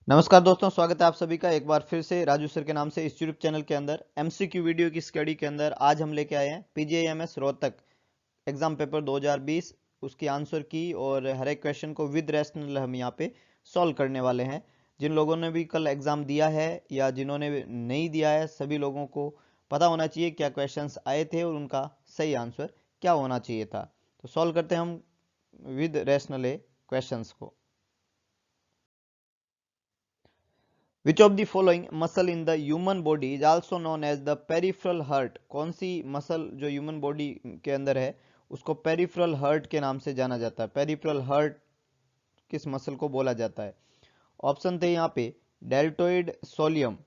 नमस्कार दोस्तों, स्वागत है आप सभी का एक बार फिर से राजू सर के नाम से इस यूट्यूब चैनल के अंदर एमसीक्यू वीडियो की स्टडी के अंदर आज हम लेके आए हैं पीजीआईएमएस रोहतक एग्जाम पेपर 2020 उसकी आंसर की और हर एक क्वेश्चन को विद रैशनल हम यहाँ पे सॉल्व करने वाले हैं। जिन लोगों ने भी कल एग्जाम दिया है या जिन्होंने नहीं दिया है, सभी लोगों को पता होना चाहिए क्या क्वेश्चंस आए थे और उनका सही आंसर क्या होना चाहिए था। तो सॉल्व करते हैं हम विद रैशनल क्वेश्चंस को। Which of the following muscle in the human body is also known as the peripheral heart? कौन सी मसल जो ह्यूमन बॉडी के अंदर है उसको पेरिफेरल हर्ट के नाम से जाना जाता है? पेरिफेरल हर्ट किस मसल को बोला जाता है? ऑप्शन थे यहाँ पे डेल्टोइड सोलियम,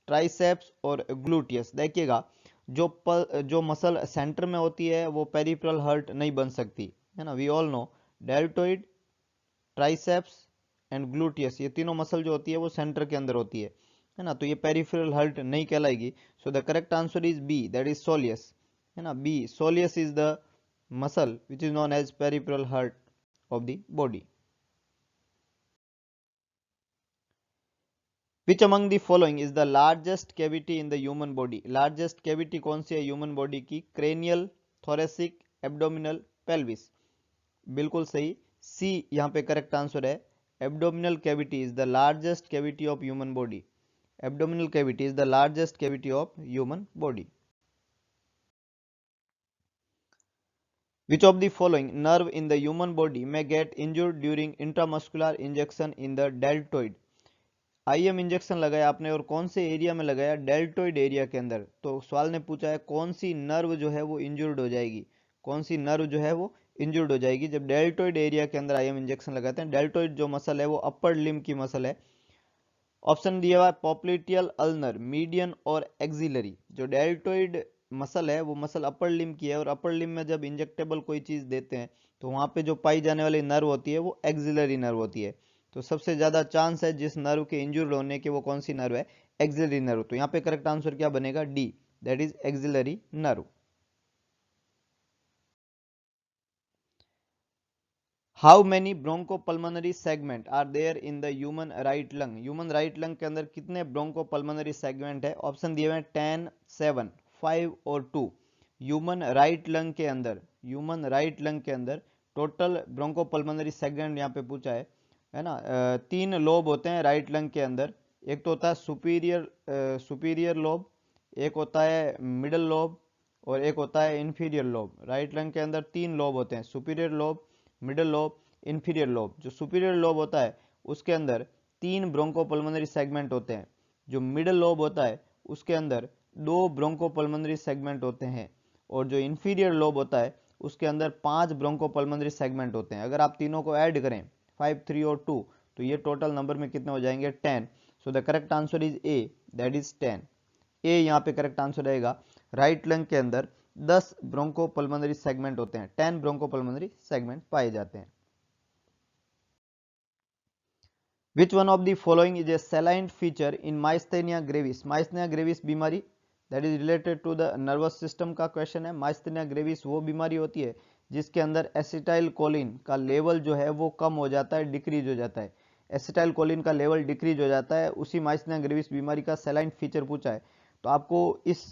ट्राइसेप्स और ग्लूटियस। देखिएगा, जो मसल सेंटर में होती है वो पेरिफेरल हर्ट नहीं बन सकती है ना। We all know deltoid, triceps and gluteus, ये तीनों मसल जो होती है वो सेंटर के अंदर होती है ना। तो ये पेरिफेरल हर्ट नहीं कहलाएगी। So the correct answer is B, that is soleus, है ना। B, soleus is the muscle which is known as peripheral heart of the body. Which among the following is the largest cavity in the human body? Largest cavity कौन सी है human body की? Cranial, thoracic, abdominal, pelvis. बिल्कुल सही, C यहाँ पे correct answer है। Abdominal cavity is the largest cavity of human body. Abdominal cavity is the largest cavity of human body. Which of the following nerve in the human body may get injured during intramuscular injection in the deltoid? IM injection लगाया आपने और कौन से area में लगाया? Deltoid area के अंदर। तो सवाल ने पूछा है कौन सी नर्व जो है वो इंजर्ड हो जाएगी, कौन सी नर्व जो है वो इंजर्ड हो जाएगी जब डेल्टोइड एरिया के अंदर आईएम इंजेक्शन लगाते हैं। डेल्टोइड जो मसल है वो अपर लिम्ब की मसल है। ऑप्शन दिया हुआ है पॉप्लिटियल अल्नर, मीडियन और एक्सिलरी। जो डेल्टोइड मसल है वो मसल अपर लिम्ब की है और अपर लिम्ब में जब इंजेक्टेबल कोई चीज देते हैं तो वहां पे जो पाई जाने वाली नर्व होती है वो एक्सिलरी नर्व होती है। तो सबसे ज्यादा चांस है जिस नर्व के इंजुर्ड होने के वो कौन सी नर्व है? Axillary nerve. तो यहाँ पे करेक्ट आंसर क्या बनेगा? D, that is axillary nerve. How many bronchopulmonary segment are there in the human right lung? Human right lung के अंदर कितने ब्रोंकोपल्मोनरी सेगमेंट है? ऑप्शन दिए हुए हैं 10, 7, 5 और 2। ह्यूमन राइट लंग के अंदर, ह्यूमन राइट लंग के अंदर टोटल ब्रोंकोपल्मोनरी सेगमेंट यहाँ पे पूछा है ना। तीन लोब होते हैं राइट लंग के अंदर। एक तो होता है सुपीरियर लोब, एक होता है मिडल लोब और एक होता है इंफीरियर लोब। राइट लंग के अंदर तीन लोब होते हैं, superior lobe, middle lobe, inferior lobe. जो सुपीरियर लोब होता है उसके अंदर तीन ब्रोंकोपल्मोनरी सेगमेंट होते हैं। जो मिडल लोब होता है उसके अंदर दो ब्रोंकोपल्मोनरी सेगमेंट होते हैं और जो इंफीरियर लोब होता है उसके अंदर पांच ब्रोंकोपल्मोनरी सेगमेंट होते हैं। अगर आप तीनों को ऐड करें 5, 3 और 2 तो ये टोटल नंबर में कितने हो जाएंगे? 10। सो the correct answer is A, that is 10। ए यहाँ पे करेक्ट आंसर रहेगा। राइट लंग के अंदर 10 ब्रोंकोपल्मोनरी सेगमेंट होते हैं, 10 ब्रोंकोपल्मोनरी सेगमेंट पाए जाते हैं। Which one of the following is a salient feature in myasthenia gravis? myasthenia gravis बीमारी that is related to the nervous system का क्वेश्चन है। myasthenia gravis वो बीमारी होती है जिसके अंदर एसिटाइल कोलिन का लेवल जो है वो कम हो जाता है, डिक्रीज हो जाता है। एसिटाइल कोलिन का लेवल डिक्रीज हो जाता है, उसी myasthenia gravis बीमारी का सैलाइन फीचर पूछा है। तो आपको इस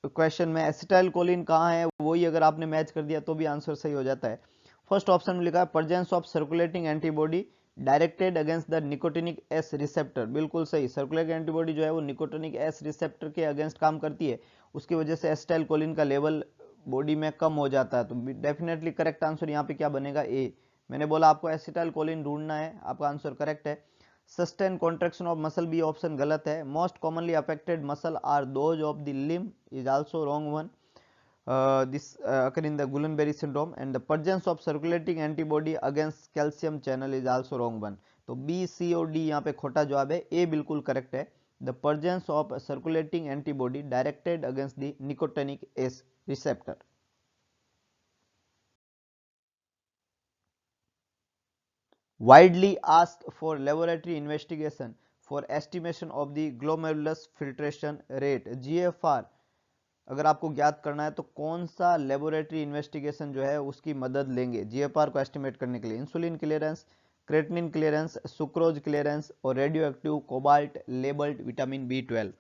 क्वेश्चन में एसिटाइल कोलिन कहाँ है वही अगर आपने मैच कर दिया तो भी आंसर सही हो जाता है। फर्स्ट ऑप्शन में लिखा है presence of circulating antibody directed against the nicotinic S receptor. बिल्कुल सही, सर्कुलेटिंग एंटीबॉडी जो है वो निकोटिनिक एस रिसेप्टर के अगेंस्ट काम करती है, उसकी वजह से एसिटाइल कोलिन का लेवल बॉडी में कम हो जाता है। तो डेफिनेटली करेक्ट आंसर यहाँ पे क्या बनेगा? ए। मैंने बोला आपको एसिटाइल कोलिन ढूंढना है, आपका आंसर करेक्ट है। Sustain contraction of muscle B option गलत है। Most commonly affected muscle are those of the limb is also wrong one. This occur in the Guillain-Barré syndrome, and the presence of circulating antibody against calcium channel is also wrong one. तो B, C और D यहाँ पे खोटा जवाब है, A बिल्कुल correct है। The presence of circulating antibody directed against the nicotinic ACE receptor. Widely asked for laboratory investigation for estimation of the glomerulus filtration rate GFR अगर आपको ज्ञात करना है तो कौन सा लेबोरेटरी इन्वेस्टिगेशन जो है उसकी मदद लेंगे जीएफआर को एस्टिमेट करने के लिए? Insulin clearance, creatinine clearance, sucrose clearance और radioactive cobalt labelled vitamin B12।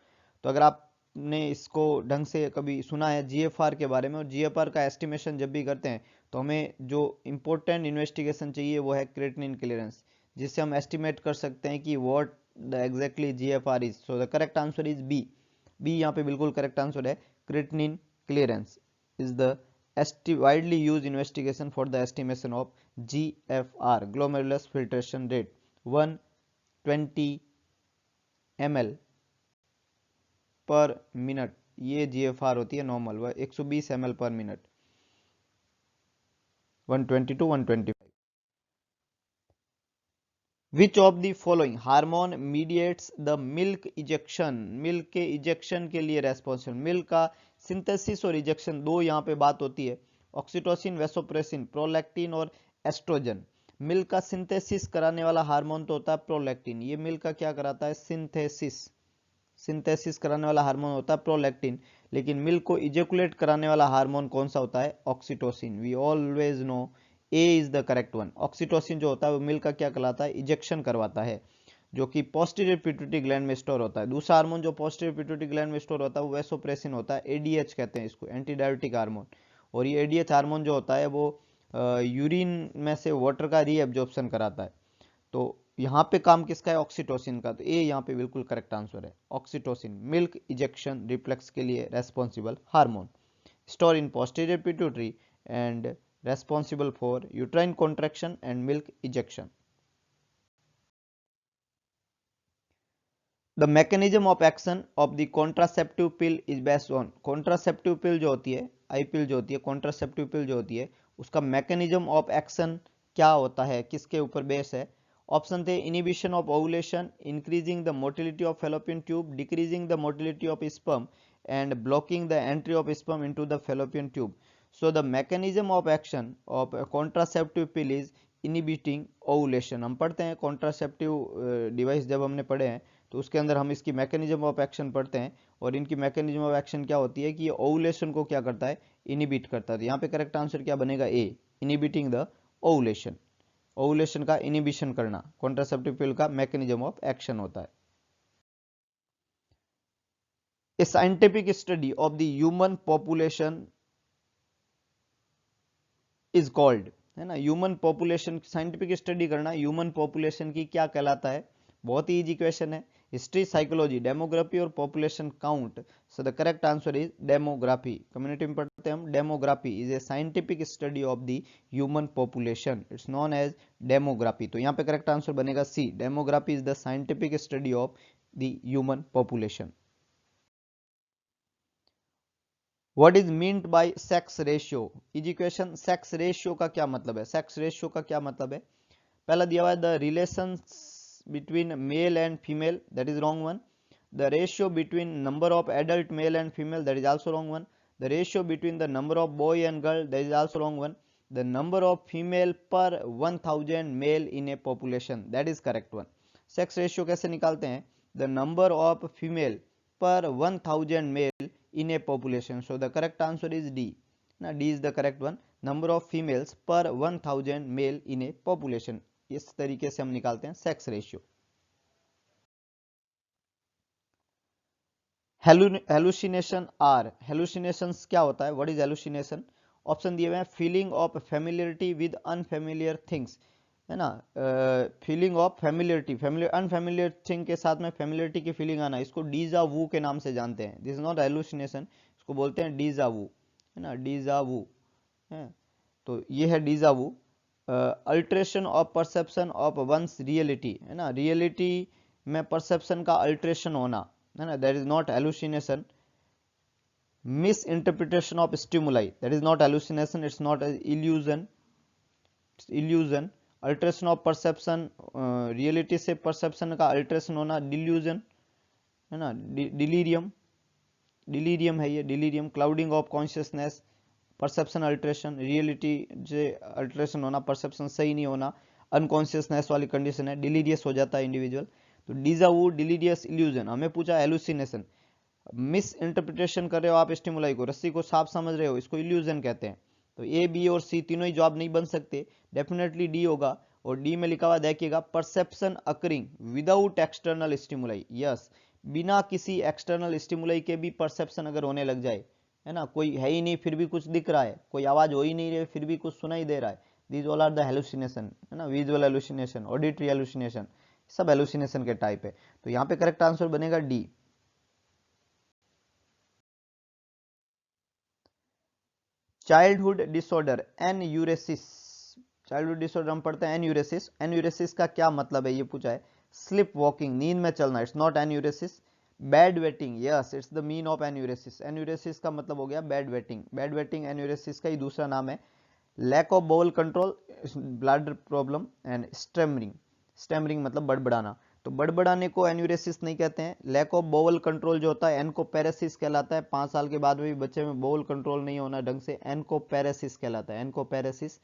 तो अगर आपने इसको ढंग से कभी सुना है GFR के बारे में, और GFR का एस्टिमेशन जब भी करते हैं तो हमें जो इम्पोर्टेंट इन्वेस्टिगेशन चाहिए वो है क्रेटिनिन क्लियरेंस, जिससे हम एस्टिमेट कर सकते हैं कि what the exactly GFR is. So the correct answer is B. B यहाँ पे बिल्कुल करेक्ट आंसर है। Creatinine clearance is the widely used investigation for the estimation of GFR, glomerulus filtration rate, 120 ml पर minute, ये GFR होती है normal, वह 120 ml पर minute, 120 to 125। Which of the following hormone mediates the milk ejection, milk के ejection के लिए responsible. Milk का सिंथेसिस और इजेक्शन दो यहाँ पे बात होती है, ऑक्सीटोसिन, वेसोप्रेसिन, प्रोलैक्टिन और एस्ट्रोजन। मिल्क का सिंथेसिस कराने वाला हार्मोन तो होता है प्रोलैक्टिन, ये मिल्क का क्या कराता है, सिंथेसिस कराने वाला हार्मोन होता है प्रोलैक्टिन। लेकिन मिल्क को इजेकुलेट कराने वाला हार्मोन कौन सा होता है, oxytocin. We always know A is the correct one. Oxytocin जो होता है वो मिल्क का क्या कहलाता है, इजेक्शन करवाता है, जो कि पोस्टीरियर पिट्यूटरी ग्लैंड में स्टोर होता है। दूसरा हार्मोन जो पोस्टीरियर पिट्यूटरी ग्लैंड में स्टोर होता है वो वेसोप्रेसिन होता है, एडीएच कहते हैं इसको, एंटी डायबिटिक हार्मोन। और ये एडीएच हार्मोन जो होता है वो यूरिन में से वाटर का रीएब्जॉर्प्शन कराता है। तो यहाँ पे काम किसका है, ऑक्सीटोसिन का। तो ए यहाँ पे बिल्कुल करेक्ट आंसर है, ऑक्सीटोसिन मिल्क इजेक्शन रिफ्लेक्स के लिए responsible hormone, store in posterior pituitary and responsible for uterine contraction and milk ejection. The mechanism of action of the contraceptive pill is based on, contraceptive pill जो होती है, आई पिल जो होती है, contraceptive pill जो होती है, उसका mechanism of action क्या होता है, किसके ऊपर बेस है। ऑप्शन थे inhibition of ovulation, increasing the motility of fallopian tube, decreasing the motility of sperm and blocking the entry of sperm into the fallopian tube. So the mechanism of action of a contraceptive pill is inhibiting ovulation। हम पढ़ते हैं contraceptive device जब हमने पढ़े हैं तो उसके अंदर हम इसकी मैकेनिज्म ऑफ एक्शन पढ़ते हैं, और इनकी मैकेनिज्म ऑफ एक्शन क्या होती है कि ये ओवुलेशन को क्या करता है, इनिबिट करता है। यहाँ पे करेक्ट आंसर क्या बनेगा, ए, इनिबिटिंग द ओवुलेशन। ओवुलेशन का इनिबिशन करना कॉन्ट्रासेप्टिव पिल का मैकेनिज्म ऑफ एक्शन होता है। ए scientific study of the human population is called, है ना, ह्यूमन पॉपुलेशन, साइंटिफिक स्टडी करना ह्यूमन पॉपुलेशन की क्या कहलाता है। बहुत ही इजी क्वेश्चन है। हिस्ट्री, साइकोलॉजी, डेमोग्राफी और population count. So the correct answer is demography. Community में पढ़ते हैं हम, demography is a scientific study of the human population, it's known as demography. तो यहाँ पे करेक्ट आंसर बनेगा C, demography is the scientific study of the human population. What is meant by sex ratio, easy question. Sex ratio का क्या मतलब है, sex ratio का क्या मतलब है। पहला दिया हुआ है the relations between male and female, that is wrong one. The ratio between number of adult male and female, that is also wrong one. The ratio between the number of boy and girl, that is also wrong one. The number of female per 1000 male in a population, that is correct one. Sex ratio कैसे निकालते हैं, the number of female per 1000 male in a population. So the correct answer is D. Now D is the correct one. Number of females per 1000 male in a population. इस तरीके से हम निकालते हैं sex ratio. Hallucination are, hallucinations क्या होता है, what is hallucination. Option दिए हुए हैं feeling of familiarity with unfamiliar things, है ना, feeling of familiarity, unfamiliar thing के साथ में फेमिलियरिटी की फीलिंग आना, इसको डीजा वू के नाम से जानते हैं। दिस इज नॉट हेलुसिनेशन, इसको बोलते हैं डीजा वू, है ना, डीजा वू है। तो ये है deja vu. Alteration of perception of one's reality, है ना, रियलिटी में परसेप्शन का अल्ट्रेशन होना, है ना, that is not hallucination. Miss interpretation of stimuli, that is not hallucination, it's not illusion, illusion. Alteration of perception, reality से perception का alteration होना, डिल्यूजन, है ना, डिलीरियम, डिलीरियम है ये, delirium. Clouding of consciousness, perception alteration, reality से alteration होना, perception सही नहीं होना, अनकॉन्शियसनेस वाली कंडीशन है, डिलीरियस हो जाता है इंडिविजुअल। तो डीजा वू, डिलीरियस, इल्यूजन। हमें पूछा हेलुसिनेशन, मिस इंटरप्रिटेशन कर रहे हो आप स्टिमुलाई को, रस्सी को साफ समझ रहे हो, इसको इल्यूजन कहते हैं। तो ए, बी और सी तीनों ही जवाब नहीं बन सकते, डेफिनेटली डी होगा। और डी में लिखा हुआ देखिएगा perception occurring without external stimuli. Yes, बिना किसी एक्सटर्नल स्टिमुलाई के भी परसेप्शन अगर होने लग जाए, है ना, कोई है ही नहीं फिर भी कुछ दिख रहा है, कोई आवाज हो ही नहीं रही फिर भी कुछ सुनाई दे रहा है, these all are the hallucination, है ना, विजुअल हेलुसिनेशन, ऑडिटरी हेलुसिनेशन, सब हेलुसिनेशन के टाइप है। तो यहाँ पे करेक्ट आंसर बनेगा D. Childhood disorder enuresis, childhood disorder हम पढ़ते हैं एन्यूरेसिस। एन्यूरेसिस का क्या मतलब है ये पूछा है। स्लिप वॉकिंग, नींद में चलना, it's not enuresis. Bed wetting, yes it's the mean of enuresis. Enuresis का मतलब हो गया bed wetting. Bed wetting enuresis का ही दूसरा नाम है। Lack of bowel control, bladder problem, and stammering, stammering मतलब बड़बड़ाना। तो बड़बड़ाने को एन्यूरेसिस नहीं कहते हैं। लैक ऑफ बाउल कंट्रोल जो होता है एनकोपेरेसिस कहलाता है। 5 साल के बाद में भी बच्चे में बाउल कंट्रोल नहीं होना ढंग से, एनकोपेरेसिस कहलाता है, एनकोपेरेसिस।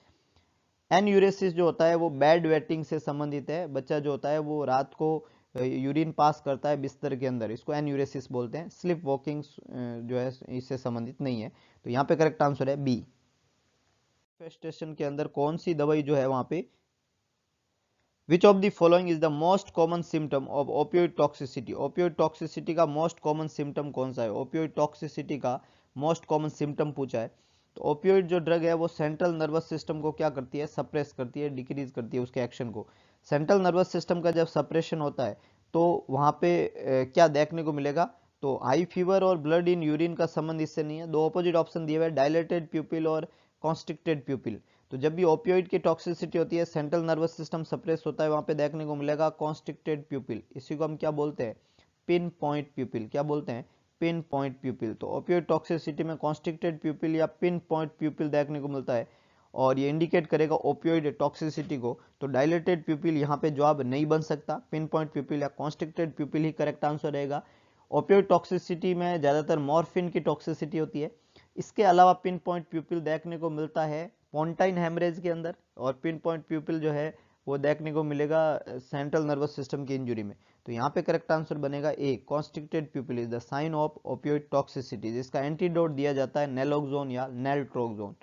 एन्यूरेसिस जो होता है वो बैड वेटिंग से संबंधित है। बच्चा जो होता है वो रात को यूरिन पास करता है बिस्तर के अंदर, इसको एन्यूरेसिस बोलते हैं। स्लिप वॉकिंग जो है इससे संबंधित नहीं है। तो यहाँ पे करेक्ट आंसर है बी। मैनिफेस्टेशन के अंदर कौन सी दवाई जो है वहां पे, विच of the following is the most common symptom of opioid toxicity. Opioid toxicity का मोस्ट कॉमन सिम्टम कौन सा है। ओपियोइड टॉक्सिसिटी का मोस्ट कॉमन सिम्टम पूछा है। तो ओपियोइड जो ड्रग है वो सेंट्रल नर्वस सिस्टम को क्या करती है, सप्रेस करती है, डिक्रीज करती है उसके एक्शन को। सेंट्रल नर्वस सिस्टम का जब सप्रेशन होता है तो वहां पे क्या देखने को मिलेगा, तो हाई फीवर और ब्लड इन यूरिन का संबंध इससे नहीं है। दो ऑपोजिट ऑप्शन दिए हुए, डायलेटेड प्यूपिल और कॉन्स्ट्रिक्टेड प्यूपिल। तो जब भी ओपियोइड की टॉक्सिसिटी होती है, सेंट्रल नर्वस सिस्टम सप्रेस होता है, वहां पे देखने को मिलेगा कॉन्स्ट्रिक्टेड प्यूपिल। इसी को हम क्या बोलते हैं, पिन पॉइंट प्यूपिल। क्या बोलते हैं, पिन पॉइंट प्यूपिल। तो ओपियोइड टॉक्सिसिटी में कॉन्स्ट्रिक्टेड प्यूपिल या पिन पॉइंट प्यूपिल देखने को मिलता है और ये इंडिकेट करेगा ओपियोइड टॉक्सिसिटी को। तो डायलेटेड प्यूपिल यहाँ पे जवाब नहीं बन सकता, पिन पॉइंट प्यूपिल या कॉन्स्ट्रिक्टेड प्यूपिल ही करेक्ट आंसर रहेगा। ओपियोइड टॉक्सिसिटी में ज्यादातर मॉर्फिन की टॉक्सिसिटी होती है। इसके अलावा पिन पॉइंट प्यूपिल देखने को मिलता है पोंटाइन हेमरेज के अंदर, और पिन पॉइंट प्यूपिल जो है वो देखने को मिलेगा सेंट्रल नर्वस सिस्टम की इंजुरी में। तो यहाँ पे करेक्ट आंसर बनेगा A, constricted pupil is the sign of opioid toxicity. जिसका एंटीडोट दिया जाता है नेलोक्सोन या नेल्ट्रोक्सोन,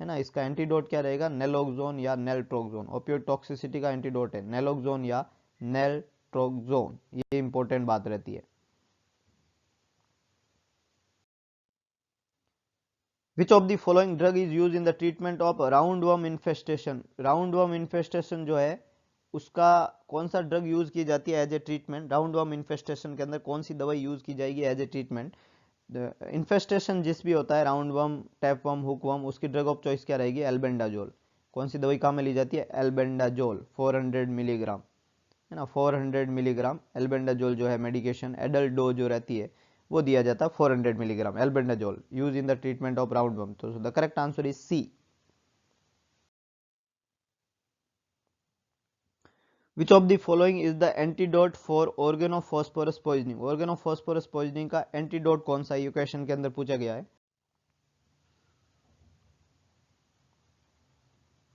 है ना। इसका एंटीडोट क्या रहेगा, नेलोक्सोन या नेल्ट्रोक्सोन। ओपियोइड टॉक्सिसिटी का एंटीडोट है नेलोक्सोन या नेल्ट्रोक्सोन, ये इंपॉर्टेंट बात रहती है। Which of the following drug is used in the treatment of roundworm infestation? Roundworm infestation जो है उसका कौन सा ड्रग यूज की जाती है as a treatment. Roundworm infestation के अंदर कौन सी दवाई यूज की जाएगी एज ए ट्रीटमेंट। इन्फेस्टेशन जिस भी होता है, राउंडवर्म, टैपवर्म, हुकवर्म, उसकी ड्रग ऑफ चॉइस क्या रहेगी, एल्बेंडाजोल। कौन सी दवाई काम में ली जाती है, एल्बेंडाजोल 400 मिलीग्राम, है ना, 400 मिलीग्राम एल्बेंडाजोल जो है मेडिकेशन, एडल्ट डोज जो रहती है वो दिया जाता है 400 milligram albendazole use in the treatment of roundworm. तो the correct answer is C. Which of the following is the antidote for organophosphorus poisoning. Organophosphorus poisoning का एंटीडोट कौन सा है, ये क्वेश्चन के अंदर पूछा गया है।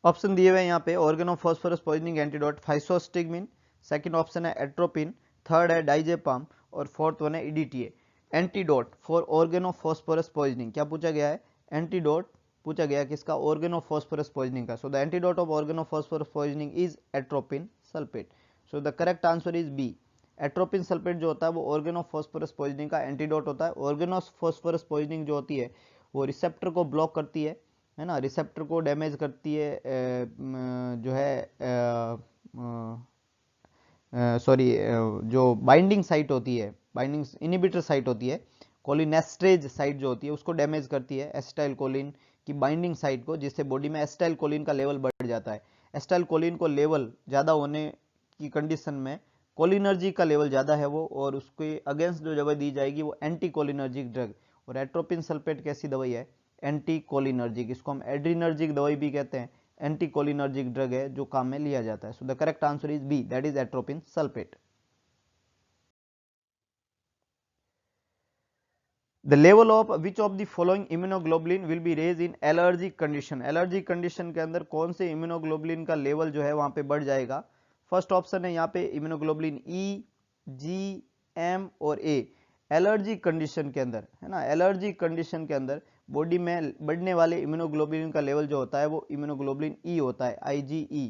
ऑप्शन दिए हुए यहाँ पे, organophosphorus poisoning antidote physostigmine, second option है एट्रोपिन, थर्ड है डाइजेपाम और फोर्थ वन है EDTA. Antidote for organophosphorus poisoning क्या पूछा गया है, एंटीडोट पूछा गया किसका, ऑर्गेनोफॉस्फोरस पॉइजनिंग का। So the antidote of organophosphorus poisoning is atropine sulphate. So the correct answer is B. Atropine sulphate जो होता है वो ऑर्गेनोफॉस्फोरस पॉइजनिंग का एंटीडोट होता है। ऑर्गेनोफॉस्फोरस पॉइजनिंग जो होती है वो रिसेप्टर को ब्लॉक करती है ना, रिसेप्टर को डैमेज करती है, जो है सॉरी, जो बाइंडिंग साइट होती है, बाइंडिंग इनिबिटर साइट होती है, कोलिनेस्ट्रेज साइट जो होती है उसको डैमेज करती है, एसिटाइल कोलिन की बाइंडिंग साइट को, जिससे बॉडी में एसिटाइल कोलिन का लेवल बढ़ जाता है। एसिटाइल कोलिन को लेवल ज्यादा होने की कंडीशन में कोलिनर्जिक का लेवल ज्यादा है वो, और उसके अगेंस्ट जो दवाई दी जाएगी वो एंटी कोलिनर्जिक ड्रग। और एट्रोपिन सल्फेट कैसी दवाई है, एंटी कोलिनर्जिक, इसको हम एड्रीनर्जिक दवाई भी कहते हैं। एंटी कोलिनर्जिक ड्रग है जो काम में लिया जाता है। So the correct answer is B, that is atropine sulphate. The level of which of the following immunoglobulin will be raised in allergic condition। Allergic condition के अंदर कौन से इम्यूनोग्लोबुलिन का लेवल जो है वहां पे बढ़ जाएगा। फर्स्ट ऑप्शन है यहाँ पे इम्यूनोग्लोबुलिन ई, जी, एम और ए। एलर्जिक कंडीशन के अंदर, है ना, एलर्जिक कंडीशन के अंदर बॉडी में बढ़ने वाले इम्यूनोग्लोबुलिन का लेवल जो होता है वो इम्यूनोग्लोबुलिन ई होता है, IgE।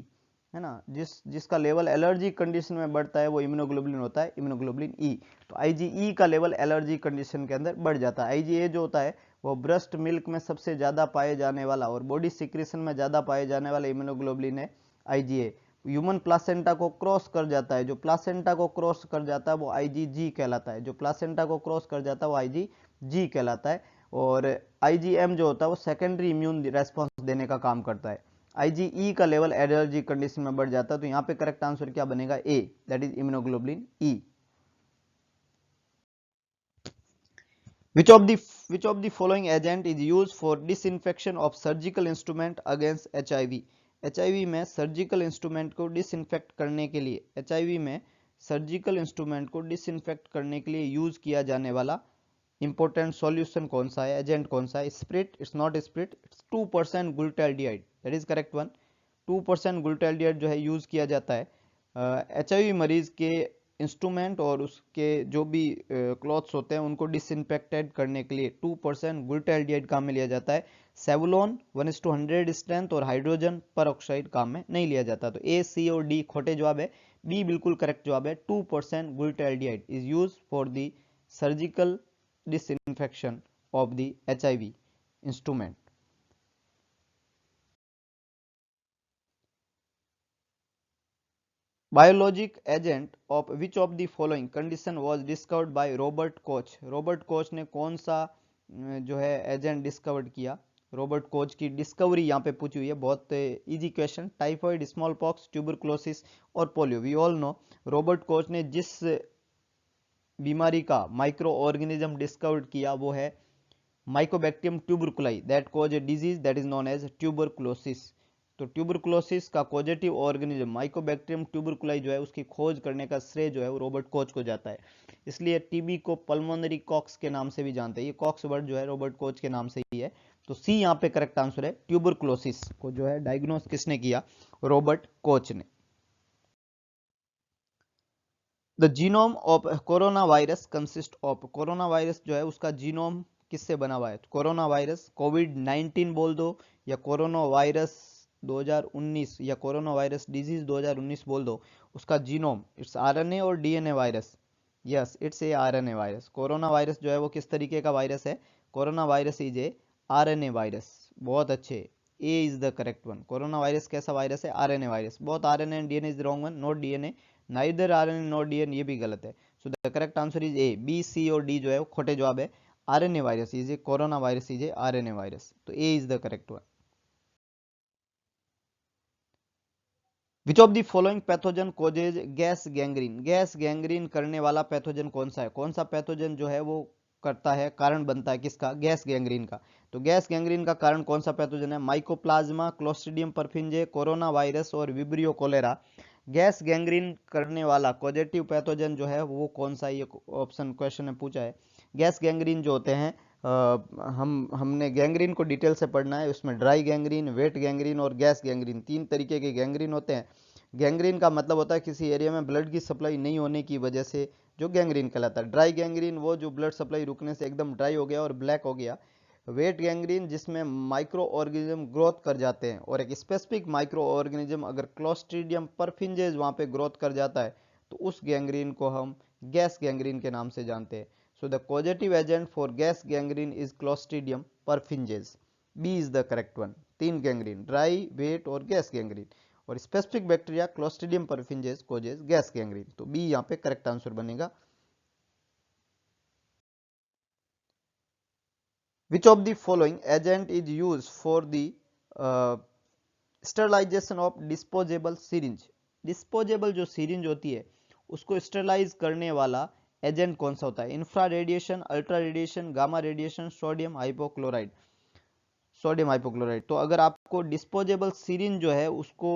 है ना, जिसका लेवल एलर्जी कंडीशन में बढ़ता है वो इम्यूनोग्लोबुलिन होता है, इम्यूनोग्लोबुलिन ई। तो IgE का लेवल एलर्जी कंडीशन के अंदर बढ़ जाता है। IgA जो होता है वो ब्रेस्ट मिल्क में सबसे ज्यादा पाए जाने वाला और बॉडी सिक्रीशन में ज्यादा पाए जाने वाला इम्यूनोग्लोबुलिन है IgA। ह्यूमन प्लासेंटा को क्रॉस कर जाता है, जो प्लासेंटा को क्रॉस कर जाता है वो IgG कहलाता है, जो प्लासेंटा को क्रॉस कर जाता है वो IgG कहलाता है। और IgM जो होता है वो सेकेंडरी इम्यून रेस्पॉन्स देने का काम करता है। IgE का लेवल एलर्जी कंडीशन में बढ़ जाता है, तो यहां पे करेक्ट आंसर क्या बनेगा? A, that is immunoglobulin E. Which of the following agent is used for disinfection of surgical instrument against HIV? HIV में सर्जिकल इंस्ट्रूमेंट को डिसइंफेक्ट करने के लिए, HIV में सर्जिकल इंस्ट्रूमेंट को डिसइंफेक्ट करने के लिए यूज किया जाने वाला इंपॉर्टेंट सॉल्यूशन कौन सा है, एजेंट कौन सा है? Spirit, it's not spirit, it's 2% ग्लूटाल्डिहाइड, that is correct one. 2% ग्लूटाल्डिहाइड जो है यूज किया जाता है HIV मरीज के इंस्ट्रूमेंट और उसके जो भी क्लॉथ्स होते हैं उनको डिसइंफेक्टेड करने के लिए 2% ग्लूटाल्डिहाइड काम में लिया जाता है। सेवुलोन 1:100 स्ट्रेंथ और हाइड्रोजन पर ऑक्साइड काम में नहीं लिया जाता। तो A, C और D खोटे जवाब है, B बिल्कुल करेक्ट जवाब है। 2% ग्लूटाल्डिहाइड is use for the surgical disinfection of the HIV instrument. Biologic agent of which of the following condition was discovered by Robert Koch? Robert Koch ने कौन सा जो है एजेंट डिस्कवर्ड किया? रॉबर्ट कोच की डिस्कवरी यहाँ पे पूछी हुई है, बहुत easy question. Typhoid, smallpox, tuberculosis और polio. We all know Robert Koch ने जिस बीमारी का माइक्रो ऑर्गेनिज्म डिस्कवर्ड किया वो है mycobacterium tuberculi, that cause a disease that is known as tuberculosis. तो ट्यूबरकुलोसिस का पॉजिटिव ऑर्गेनिज्म माइकोबैक्टीरियम ट्यूबरकुलाई जो है उसकी खोज करने का श्रेय जो है वो रॉबर्ट कोच को जाता है। इसलिए टीबी को पल्मोनरी कॉक्स के नाम से भी जानते हैं। ये कॉक्स वर्ड जो है रॉबर्ट कोच के नाम से ही है। तो सी यहाँ पे करेक्ट आंसर है। ट्यूबरकुलोसिस को जो है डायग्नोस किसने किया? रॉबर्ट कोच ने। The genome of corona virus consist of, corona virus जो है उसका जीनोम किससे बना हुआ है? कोरोना वायरस कोविड-19 बोल दो या कोरोना वायरस 2019 या कोरोना वायरस डिजीज 2019 बोल दो, उसका जीनोम इट्स आरएनए और DNA virus. Yes, it's a RNA virus. Corona virus जो है वो किस तरीके का वायरस है? Corona virus is a RNA virus. बहुत अच्छे, A is the correct one. Corona virus कैसा वायरस है? RNA virus. बहुत RNA and DNA is the wrong one, not DNA, neither RNA not DNA, ये भी गलत है। So the correct answer is A. B, C और D जो है वो खोटे जवाब है। RNA virus is A, corona virus is a RNA virus. तो A is the correct one. Which of the following pathogen causes gas gangrene? Gas gangrene करने वाला पैथोजन कौन सा है? कौन सा पैथोजन जो है वो करता है, कारण बनता है किसका? गैस गैंग्रीन का। तो गैस गैंग्रीन का कारण कौन सा पैथोजन है? माइकोप्लाज्मा, क्लोस्ट्रीडियम परफिंजे, कोरोना वायरस और विब्रियो कोलेरा। गैस गैंग्रीन करने वाला पॉजिटिव पैथोजन जो है वो कौन सा? ये ऑप्शन क्वेश्चन में पूछा है। गैस गैंग्रीन जो होते हैं हमने गैंग्रीन को डिटेल से पढ़ना है। उसमें ड्राई गैंग्रीन, वेट गैंग्रीन और गैस गैंग्रीन, तीन तरीके के गैंग्रीन होते हैं। गैंग्रीन का मतलब होता है किसी एरिया में ब्लड की सप्लाई नहीं होने की वजह से जो गैंग्रीन कहलाता है। ड्राई गैंग्रीन वो जो ब्लड सप्लाई रुकने से एकदम ड्राई हो गया और ब्लैक हो गया। वेट गैंग्रीन जिसमें माइक्रो ऑर्गेनिज्म ग्रोथ कर जाते हैं और एक स्पेसिफिक माइक्रो ऑर्गेनिज्म अगर क्लोस्ट्रीडियम परफिंजेस वहां पे ग्रोथ कर जाता है तो उस गैंग्रीन को हम गैस गैंग्रीन के नाम से जानते हैं। So the causative agent for gas gangrene is Clostridium perfringens. B is the correct one. तीन गैंग्रीन, ड्राई, वेट और गैस गैंग्रीन, और specific bacteria clostridium perfringens causes gas gangrene. तो बी यहाँ पे करेक्ट आंसर बनेगा। Which of the following agent is used for the sterilisation of disposable syringe? Disposable जो syringe होती है उसको स्टरलाइज करने वाला एजेंट कौन सा होता है? Infra radiation, ultra radiation, gamma radiation, sodium hypochloride. Sodium hypochloride. तो अगर आपको डिस्पोजेबल सिरिंज जो है उसको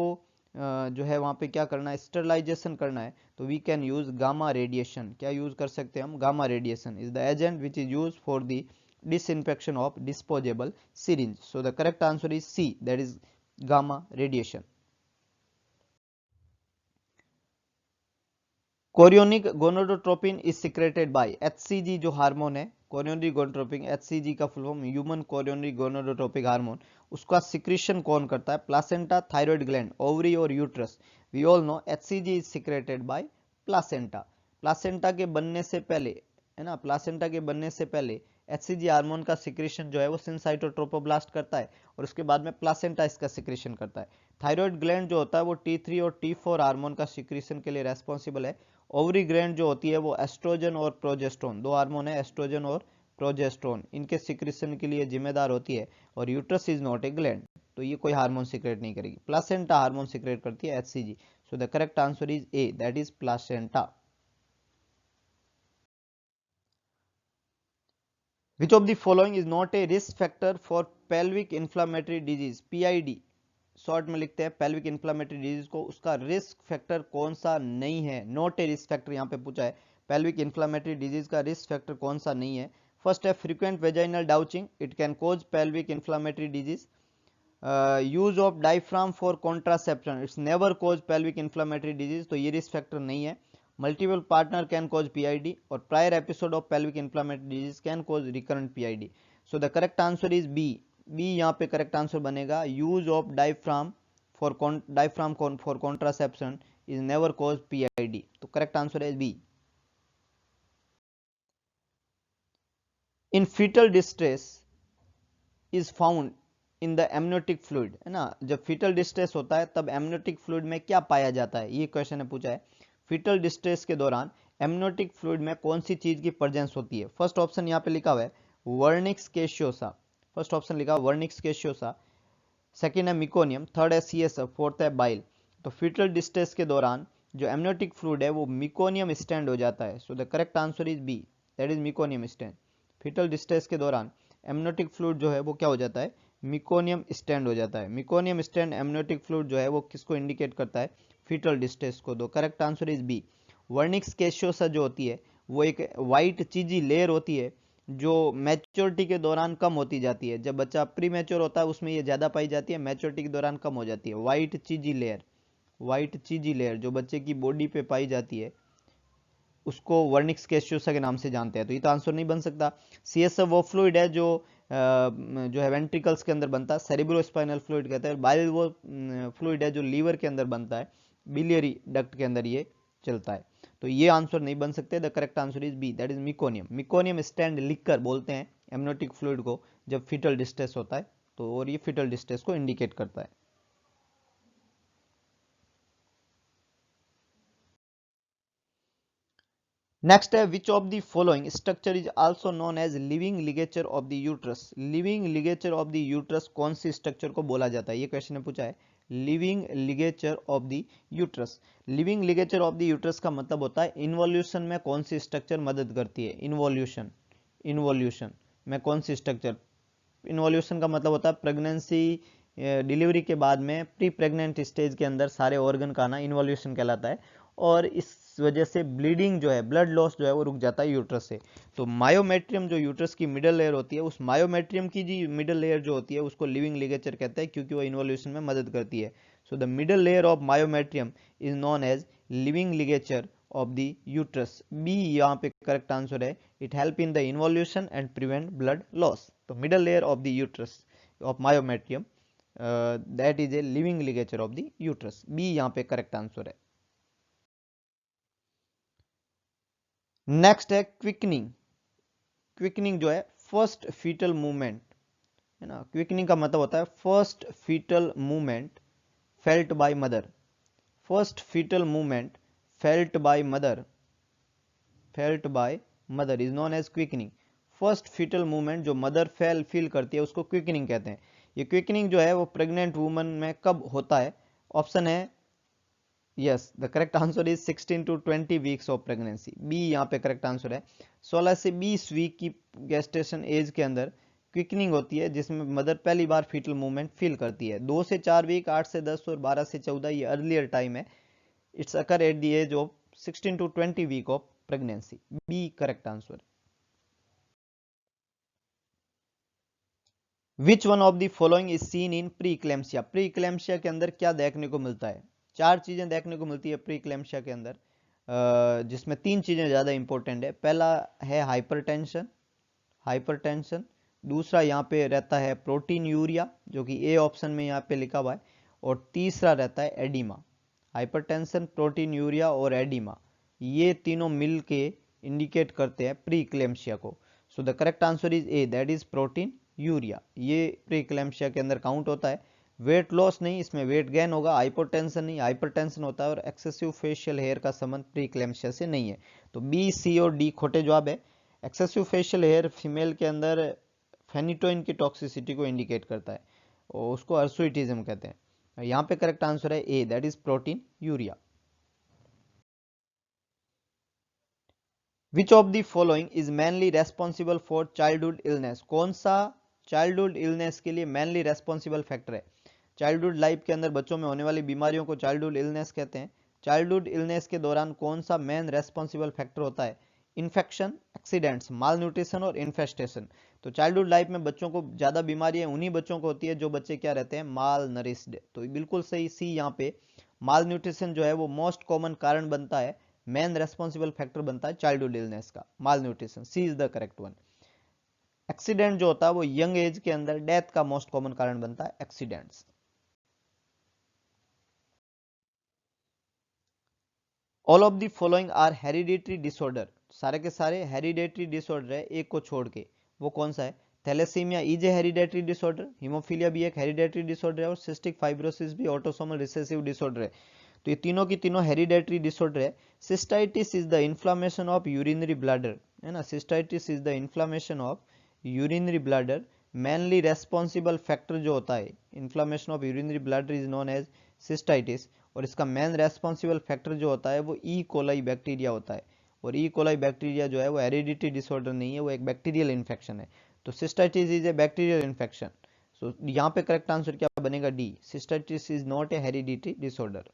जो है वहां पे क्या करना है? स्टरलाइजेशन करना है, तो we can use gamma radiation. क्या यूज कर सकते हैं हम? Gamma radiation is the agent which is use for the disinfection of disposable syringe. So the correct answer is C, that is gamma radiation. Chorionic gonadotropin is secreted by HCG जो hormone है chorionic gonadotropin HCG का full form human chorionic gonadotropic hormone उसका secretion कौन करता है placenta thyroid gland ovary और uterus we all know HCG is secreted by placenta placenta के बनने से पहले है ना प्लासेंटा के बनने से पहले एचसीजी हार्मोन का सिक्रीशन जो है वो सिनसाइटोट्रोपोब्लास्ट करता है और उसके बाद में प्लासेंटा इसका सिक्रीशन करता है थायराइड ग्लैंड जो होता है वो T3 और T4 हार्मोन का सिक्रीशन के लिए रेस्पॉन्सिबल है ओवरी ग्लैंड जो होती है वो एस्ट्रोजन और प्रोजेस्टेरोन दो हार्मोन है एस्ट्रोजन और प्रोजेस्टेरोन इनके सिक्रीशन के लिए जिम्मेदार होती है और uterus is not A gland तो ये कोई हार्मोन सिक्रेट नहीं करेगी प्लासेंटा हार्मोन सिक्रेट करती है HCG so the correct answer is A that is placenta Which of the following is not a risk factor for pelvic inflammatory disease PID short में लिखते हैं pelvic inflammatory disease को उसका risk factor कौन सा नहीं है नॉट ए रिस्क फैक्टर यहाँ पे पूछा है pelvic inflammatory disease का रिस्क फैक्टर कौन सा नहीं है फर्स्ट है frequent vaginal douching it can cause pelvic inflammatory disease use of diaphragm for contraception it's never cause pelvic inflammatory disease तो ये रिस्क फैक्टर नहीं है multiple partner can cause PID और prior episode of pelvic inflammatory disease can cause recurrent PID so the correct answer is B B यहाँ पे correct answer बनेगा use of diaphragm for contraception is never cause PID तो correct answer is B in fetal distress is found in the amniotic fluid है ना जब fetal distress होता है तब एमनियोटिक फ्लूइड में क्या पाया जाता है ये क्वेश्चन ने पूछा है फीटल डिस्ट्रेस के दौरान एमनियोटिक फ्लूइड में कौन सी चीज की प्रेजेंस होती है फर्स्ट ऑप्शन यहाँ पे लिखा हुआ है वर्निक्स कैशियोसा फर्स्ट ऑप्शन लिखा वर्निक्स कैशियोसा सेकेंड है मिकोनियम थर्ड है सीएसएफ फोर्थ है बाइल तो फीटल डिस्ट्रेस के दौरान जो एमनियोटिक फ्लूइड है वो मिकोनियम स्टैंड हो जाता है so the correct answer is B that is meconium stand fetal distress के दौरान एमनियोटिक फ्लूइड जो है वो क्या हो जाता है मिकोनियम स्टैंड हो जाता है मिकोनियम स्टैंड एमनियोटिक फ्लूइड जो है वो किसको इंडिकेट करता है फीटल डिस्ट्रेस को दो correct answer is B vernix caseosa जो होती है वो एक वाइट चीजी लेयर होती है जो मैच्योरिटी के दौरान कम होती जाती है जब बच्चा प्री मैच्योर होता है उसमें ये ज्यादा पाई जाती है मैच्योरिटी के दौरान कम हो जाती है वाइट चीजी लेयर जो बच्चे की बॉडी पे पाई जाती है उसको वर्निक्स कैशियोसा के नाम से जानते हैं तो ये तो आंसर नहीं बन सकता सीएसएफ वो फ्लूइड है जो है वेंट्रिकल्स के अंदर बनता है सेरिब्रोस्पाइनल फ्लूइड कहते हैं बाइल वो फ्लूइड है जो लीवर के अंदर बनता है बिलियरी डक्ट के अंदर ये चलता है तो ये आंसर नहीं बन सकते the correct answer is B that is meconium stand लिखकर बोलते हैं एमनियोटिक फ्लूइड को जब फीटल डिस्ट्रेस होता है तो और ये फीटल डिस्ट्रेस को इंडिकेट करता है नेक्स्ट है which of the following structure is also known as living ligature of the uterus living ligature of the uterus कौन सी स्ट्रक्चर को बोला जाता है ये क्वेश्चन ने पूछा है living ligature of the uterus living ligature of the uterus का मतलब होता है इन्वोल्यूशन में कौन सी स्ट्रक्चर मदद करती है इन्वोल्यूशन में कौन सी स्ट्रक्चर इन्वोल्यूशन का मतलब होता है प्रेगनेंसी डिलीवरी के बाद में प्री प्रेग्नेंट स्टेज के अंदर सारे ऑर्गन का आना इन्वोल्यूशन कहलाता है और इस वजह से ब्लीडिंग जो है ब्लड लॉस जो है वो रुक जाता है यूट्रस से तो मायोमेट्रियम जो यूट्रस की मिडल लेयर होती है उस मायोमेट्रियम की जी मिडल लेयर जो होती है उसको लिविंग लिगेचर कहते हैं क्योंकि वो इन्वोल्यूशन में मदद करती है so the middle layer of myometrium is known as living ligature of the uterus B यहाँ पे करेक्ट आंसर है it help in the involution and prevent blood loss तो middle layer of the uterus of myometrium that is a living ligature of the uterus B यहाँ पे correct answer है next है quickening जो है first fetal movement है ना quickening का मतलब होता है first fetal movement felt by mother first fetal movement felt by mother is known as quickening first fetal movement जो मदर फील करती है उसको क्विकनिंग कहते हैं ये क्विकनिंग जो है वो प्रेग्नेंट वुमन में कब होता है ऑप्शन है yes the correct answer is 16 to 20 weeks of pregnancy B यहाँ पे करेक्ट आंसर है 16 से 20 वीक की गेस्टेशन एज के अंदर क्विकनिंग होती है जिसमें मदर पहली बार फीटल मूवमेंट फील करती है 2 से 4 वीक 8 से 10 और 12 से 14 ये अर्लियर टाइम है it's occur at the age of 16 to 20 week of pregnancy B correct answer which one of the following is seen in pre eclampsia के अंदर क्या देखने को मिलता है चार चीजें देखने को मिलती है प्री इक्लेम्सिया के अंदर जिसमें तीन चीजें ज्यादा इंपॉर्टेंट है। पहला है हाइपरटेंशन, हाइपरटेंशन। दूसरा यहाँ पे रहता है प्रोटीन यूरिया, जो कि ए ऑप्शन में यहाँ पे लिखा हुआ है। और तीसरा रहता है एडिमा। हाइपरटेंशन, प्रोटीन यूरिया और एडिमा, ये तीनों मिल के इंडिकेट करते हैं प्री इक्लेम्पसिया को। सो the correct answer is A, that is protein urea. ये प्री इक्लेम्पसिया के अंदर काउंट होता है। वेट लॉस नहीं, इसमें वेट गेन होगा। हाइपरटेंशन नहीं, हाइपरटेंशन होता है। और एक्सेसिव फेशियल हेयर का संबंध प्री इक्लेम्पसिया से नहीं है। तो बी, सी और डी खोटे जवाब है। एक्सेसिव फेशियल हेयर फीमेल के अंदर फेनिटोइन की टॉक्सिसिटी को इंडिकेट करता है और उसको अर्सुइटिज्म कहते हैं। यहाँ पे करेक्ट आंसर है A, that is proteinuria. Which of the following is mainly responsible for childhood illness? कौन सा चाइल्डहुड इलनेस के लिए मेनली रेस्पॉन्सिबल फैक्टर है? चाइल्डहुड लाइफ के अंदर बच्चों में होने वाली बीमारियों को चाइल्डहुड इलनेस कहते हैं। चाइल्डहुड इलनेस के दौरान कौन सा मेन रेस्पॉन्सिबल फैक्टर होता है? इन्फेक्शन, एक्सीडेंट्स, माल न्यूट्रिशन और इन्फेस्टेशन। तो चाइल्डहुड लाइफ में बच्चों को ज्यादा बीमारियां उन्हीं बच्चों को होती है जो बच्चे क्या रहते हैं, माल नरिश्ड। तो बिल्कुल सही सी यहाँ पे। माल न्यूट्रिशन जो है वो मोस्ट कॉमन कारण बनता है, मेन रेस्पॉन्सिबल फैक्टर बनता है चाइल्डहुड इलनेस का, malnutrition. C is the correct one. Accident जो होता है वो यंग एज के अंदर डेथ का मोस्ट कॉमन कारण बनता है, accidents. All of the following are hereditary disorder. सारे के सारे हेरिडेटरी डिसऑर्डर है, एक को छोड़ के। वो कौन सा है? Thalassaemia is a hereditary disorder, haemophilia भी एक हेरिडेटरी डिसऑर्डर है और सिस्टिक फाइब्रोसिस भी ऑटोसोमल रिसेसिव डिसऑर्डर है। तो ये तीनों की तीनों हेरिडेटरी डिसऑर्डर है। Cystitis is the inflammation of urinary bladder, है ना। Cystitis is the inflammation of urinary bladder. Mainly responsible factor जो होता है inflammation of urinary bladder is known as cystitis. और इसका मेन रेस्पॉन्सिबल फैक्टर जो होता है वो ई कोलाई बैक्टीरिया होता है। और ई कोलाई बैक्टीरिया जो है वो हेरिडिटरी डिसऑर्डर नहीं है, वो एक बैक्टीरियल इन्फेक्शन है। तो cystitis is a bacterial infection. So यहाँ पे करेक्ट आंसर क्या बनेगा? D, cystitis is not a hereditary disorder.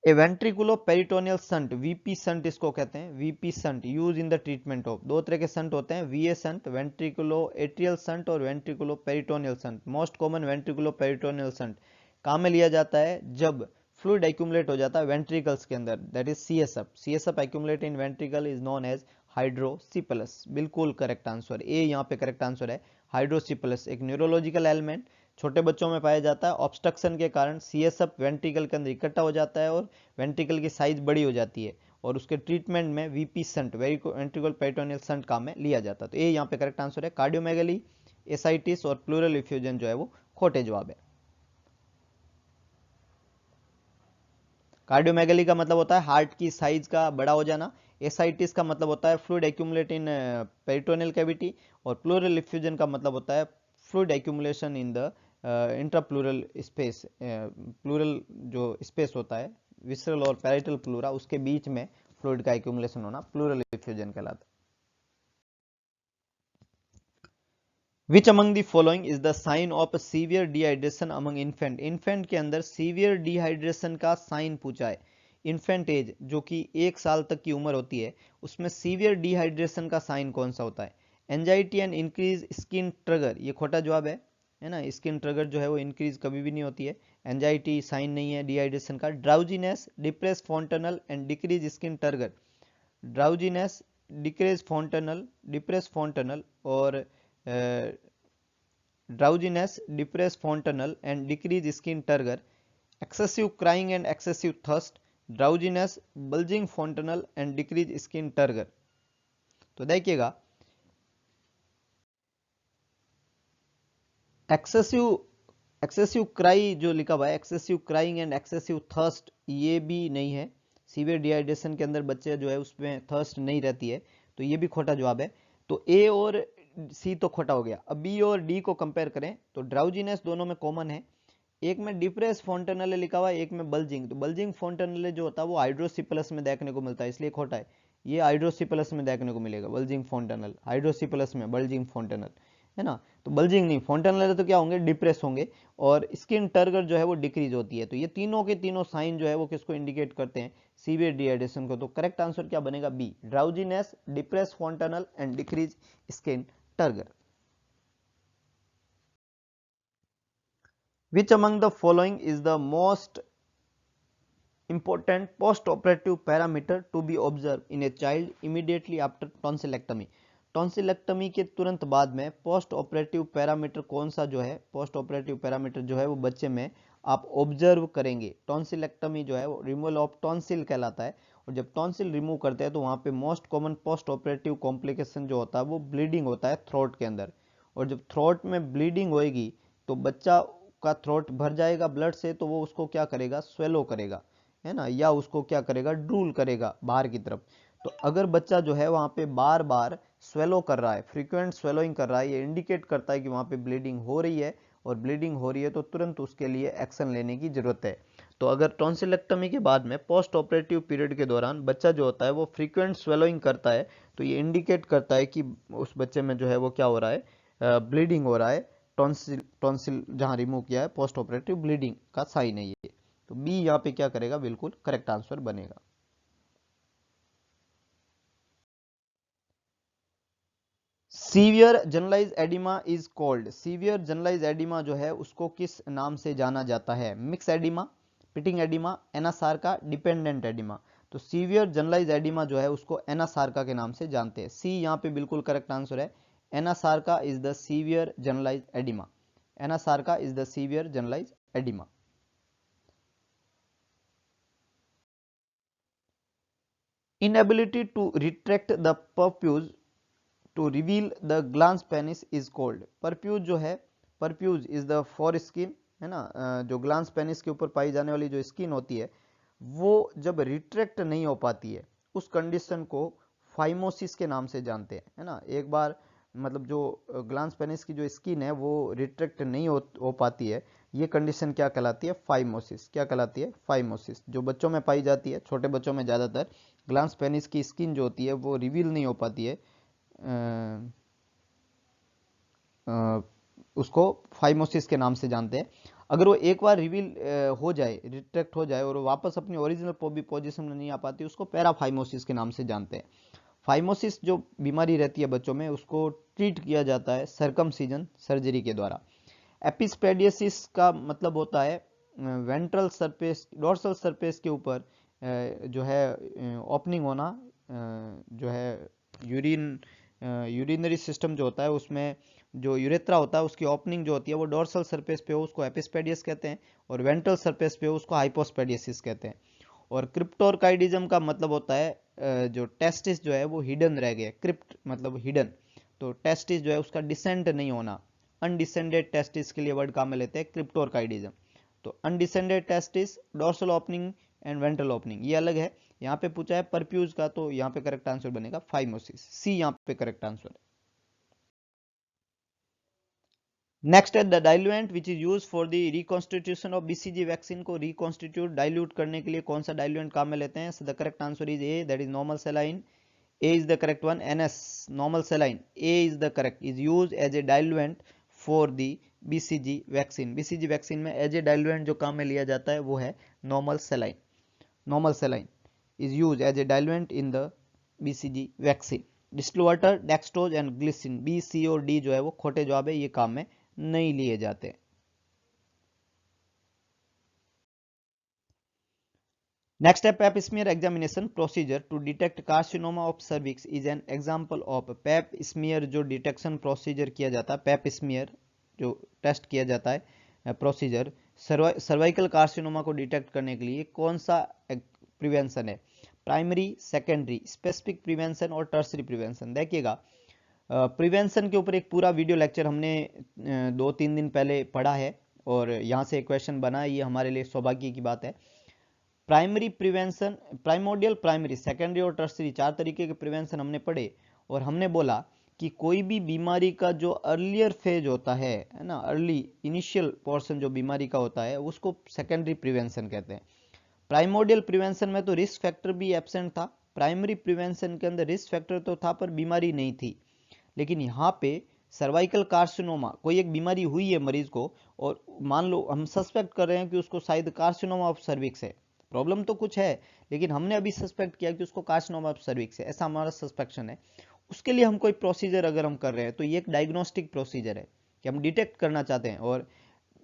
A ventriculo peritoneal shunt, VP shunt इसको कहते हैं, VP shunt, use in the treatment of. दो तरह के संट होते हैं, VA shunt, ventriculo atrial shunt और ventriculo peritoneal shunt. Most common ventriculo peritoneal shunt काम में लिया जाता है जब फ्लूइड एक्यूमुलेट हो जाता है वेंट्रिकल्स के अंदर, that is CSF. CSF accumulate in ventricle is known as hydrocephalus. बिल्कुल करेक्ट आंसर ए, यहाँ पे करेक्ट आंसर है हाइड्रोसिपलस। एक न्यूरोलॉजिकल एलिमेंट छोटे बच्चों में पाया जाता है। ऑब्स्ट्रक्शन के कारण सीएसएफ वेंट्रिकल के अंदर इकट्ठा हो जाता है और वेंट्रिकल की साइज बड़ी हो जाती है और उसके ट्रीटमेंट में VP shunt, ventricle peritoneal shunt काम में लिया जाता है। तो ये यहाँ पे करेक्ट आंसर है। कार्डियोमेगली, एसाइटिस और प्लूरल इफ्यूजन जो है वो खोटे जवाब है। कार्डियोमेगली का मतलब होता है हार्ट की साइज का बड़ा हो जाना। एसाइटिस का मतलब होता है fluid accumulate in peritoneal cavity. और प्लूरल इफ्यूजन का मतलब होता है fluid accumulation in the intrapleural space. Pleural जो स्पेस होता है विसरल और पैराइटल प्लूरा, उसके बीच में फ्लूइड का एक्यूमुलेशन होना प्लूरल इफ्यूजन कहलाता है। Which among the following is the sign of severe dehydration among infant? Infant के अंदर सीवियर डिहाइड्रेशन का साइन पूछा है। इन्फेंट एज जो कि 1 साल तक की उम्र होती है, उसमें सीवियर डिहाइड्रेशन का साइन कौन सा होता है? Anxiety and increase skin trigger, ये खोटा जवाब है ना। स्किन ट्रिगर जो है वो इंक्रीज कभी भी नहीं होती है। एंजाइटी साइन नहीं है डिहाइड्रेशन का। Drowsiness, depress fontanelle and decrease skin turgor. Drowsiness, depress fontanelle और drowsiness, depressed fontanel and decreased skin turgor, excessive crying and excessive thirst, drowsiness, bulging fontanel and decreased skin turgor। तो देखिएगा excessive excessive cry जो लिखा हुआ है, excessive crying and excessive thirst, ये भी नहीं है। सीवियर डिहाइड्रेशन के अंदर बच्चे जो है उसमें थर्स्ट नहीं रहती है, तो ये भी खोटा जवाब है। तो ए और सी तो खोटा हो गया। अब बी और डी को कंपेयर करें तो ड्राउजीनेस दोनों में कॉमन है। एक में डिप्रेस फॉन्टेनले लिखा हुआ है, एक में बल्जिंग। तो बल्जिंग फॉन्टेनले जो होता है वो हाइड्रोसिपलस में देखने को मिलता है, इसलिए खोटा है। ये हाइड्रोसिपलस में देखने को मिलेगा बल्जिंग फॉन्टेनल, हाइड्रोसिपलस में बल्जिंग फॉन्टेनल, है ना। तो बल्जिंग नहीं, फॉन्टेनल तो क्या होंगे, डिप्रेस होंगे। और स्किन टर्गर जो है वो डिक्रीज होती है। तो ये तीनों के तीनों साइन जो है वो किसको इंडिकेट करते हैं? सीवियर डिहाइड्रेशन को। तो करेक्ट आंसर क्या बनेगा? B, drowsiness, depress fontanelle and decrease skin turgor. Which among the following is the most important post-operative parameter to be observed in a child immediately after tonsillectomy. Tonsillectomy के तुरंत बाद में post operative parameter कौन सा जो है, post operative parameter जो है वो बच्चे में आप ऑब्जर्व करेंगे। टॉन्सिलेक्टमी जो है वो रिमूवल ऑफ टॉन्सिल कहलाता है, और जब टॉन्सिल रिमूव करते हैं तो वहाँ पे most common post operative complication जो होता है वो ब्लीडिंग होता है थ्रोट के अंदर। और जब थ्रोट में ब्लीडिंग होएगी तो बच्चा का थ्रोट भर जाएगा ब्लड से, तो वो उसको क्या करेगा, स्वेलो करेगा, है ना, या उसको क्या करेगा, ड्रूल करेगा बाहर की तरफ। तो अगर बच्चा जो है वहां पे बार बार स्वेलो कर रहा है, फ्रीक्वेंट स्वेलोइंग कर रहा है, ये इंडिकेट करता है कि वहां पे ब्लीडिंग हो रही है, और ब्लीडिंग हो रही है तो तुरंत उसके लिए एक्शन लेने की जरूरत है। तो अगर टॉन्सिलेक्टमी के बाद में पोस्ट ऑपरेटिव पीरियड के दौरान बच्चा जो होता है वो फ्रीक्वेंट स्वेलोइंग करता है, तो ये इंडिकेट करता है कि उस बच्चे में जो है वो क्या हो रहा है, ब्लीडिंग हो रहा है। टॉन्सिल टॉन्सिल जहां रिमूव किया है, पोस्ट ऑपरेटिव ब्लीडिंग का साइन है ये। तो बी यहाँ पे क्या करेगा, बिल्कुल करेक्ट आंसर बनेगा। Severe generalise oedema is called, severe generalise oedema जो है उसको किस नाम से जाना जाता है, myxoedema, pitting oedema, anasarca, dependent oedema. तो सीवियर जनरलाइज एडिमा जो है उसको एनासार्का के नाम से जानते हैं। सी यहाँ पे बिल्कुल करेक्ट आंसर है, anasarca is the severe generalise oedema, anasarca is the severe generalise oedema. Inability to retract the purpose to reveal the glans penis is called, perfuse जो है, perfuse is the for skin, है ना, जो glans penis के ऊपर पाई जाने वाली जो स्किन होती है वो जब रिट्रैक्ट नहीं हो पाती है, उस कंडीशन को फाइमोसिस के नाम से जानते हैं, है ना। एक बार मतलब जो ग्लांस पेनिस की जो स्किन है वो रिट्रैक्ट नहीं हो पाती है, ये कंडीशन क्या कहलाती है, फाइमोसिस। क्या कहलाती है, फाइमोसिस। जो बच्चों में पाई जाती है, छोटे बच्चों में ज़्यादातर ग्लांस पेनिस की स्किन जो होती है वो रिवील नहीं हो पाती है, उसको फाइमोसिस के नाम से जानते हैं। अगर वो एक बार रिवील हो जाए, रिट्रैक्ट हो जाए और वो वापस अपनी ओरिजिनल पोजीशन में नहीं आ पाती, उसको पैराफाइमोसिस के नाम से जानते हैं। फाइमोसिस जो बीमारी रहती है बच्चों में, उसको ट्रीट किया जाता है सर्कमसीजन सर्जरी के द्वारा। एपिस्पेडियसिस का मतलब होता है वेंट्रल सरफेस, डोर्सल सरफेस के ऊपर जो है ओपनिंग होना, जो है यूरिन यूरिनरी सिस्टम जो होता है उसमें जो यूरेथ्रा होता है उसकी ओपनिंग जो होती है वो डोर्सल सरफेस पे हो, उसको एपिस्पेडियस कहते हैं, और वेंट्रल सरफेस पे हो उसको हाइपोस्पेडियसिस कहते हैं। और क्रिप्टोरकाइडिज्म का मतलब होता है जो टेस्टिस जो है वो हिडन रह गया, क्रिप्ट मतलब हिडन, तो टेस्टिस जो है उसका डिसेंट नहीं होना, अनडिसेंडेड टेस्टिस के लिए वर्ड काम में लेते हैं क्रिप्टोरकाइडिज्म। तो undescended testis, dorsal opening and ventral opening, ये अलग है। यहाँ पे पूछा है परफ्यूज का, तो यहाँ पे करेक्ट आंसर बनेगा फाइमोसिस, सी यहाँ पे करेक्ट आंसर है। नेक्स्ट है the diluent which is use for the reconstitution of BCG vaccine, को रिकॉन्स्टिट्यूट डाइल्यूट करने के लिए कौन सा डाइल्यूएंट काम में लेते हैं। So the correct answer is A, that is normal saline. A is the correct one, NS normal saline, A is the correct, is use as a diluent for the BCG vaccine. BCG vaccine में as a diluent जो काम में लिया जाता है वो है normal saline. Normal saline is use as a diluent in the BCG vaccine. Distilled water, dextrose and glycerin, B C और डी जो है वो खोटे जवाब है, ये काम में नहीं लिए जाते। नेक्स्ट है Pap smear examination procedure to detect carcinoma of cervix is an example of. Pap smear जो डिटेक्शन प्रोसीजर किया जाता है, पेप स्मीयर जो टेस्ट किया जाता है प्रोसीजर सर्वाइकल कार्सिनोमा को डिटेक्ट करने के लिए, कौन सा प्रिवेंशन है, प्राइमरी, सेकेंडरी, स्पेसिफिक प्रिवेंशन और टर्सरी प्रिवेंशन। देखिएगा प्रिवेंशन के ऊपर एक पूरा वीडियो लेक्चर हमने 2-3 दिन पहले पढ़ा है, और यहाँ से एक क्वेश्चन बना है, ये हमारे लिए सौभाग्य की बात है। Primary prevention, primordial, primary, secondary और टर्सरी, 4 तरीके के प्रिवेंशन हमने पढ़े, और हमने बोला कि कोई भी बीमारी का जो अर्लियर फेज होता है ना, अर्ली इनिशियल पोर्शन जो बीमारी का होता है उसको सेकेंडरी प्रिवेंशन कहते हैं। प्राइमोडियल प्रिवेंशन में तो रिस्क फैक्टर भी एब्सेंट था, प्राइमरी प्रिवेंशन के अंदर रिस्क फैक्टर तो था पर बीमारी नहीं थी। लेकिन यहाँ पे सर्वाइकल कार्सिनोमा, कोई एक बीमारी हुई है मरीज को, और मान लो हम सस्पेक्ट कर रहे हैं कि उसको शायद कार्सिनोमा ऑफ सर्विक्स है, प्रॉब्लम तो कुछ है लेकिन हमने अभी सस्पेक्ट किया कि उसको कार्सिनोमा ऑफ सर्विक्स है, ऐसा हमारा सस्पेक्शन है। उसके लिए हम कोई प्रोसीजर अगर हम कर रहे हैं तो ये एक डायग्नोस्टिक प्रोसीजर है कि हम डिटेक्ट करना चाहते हैं, और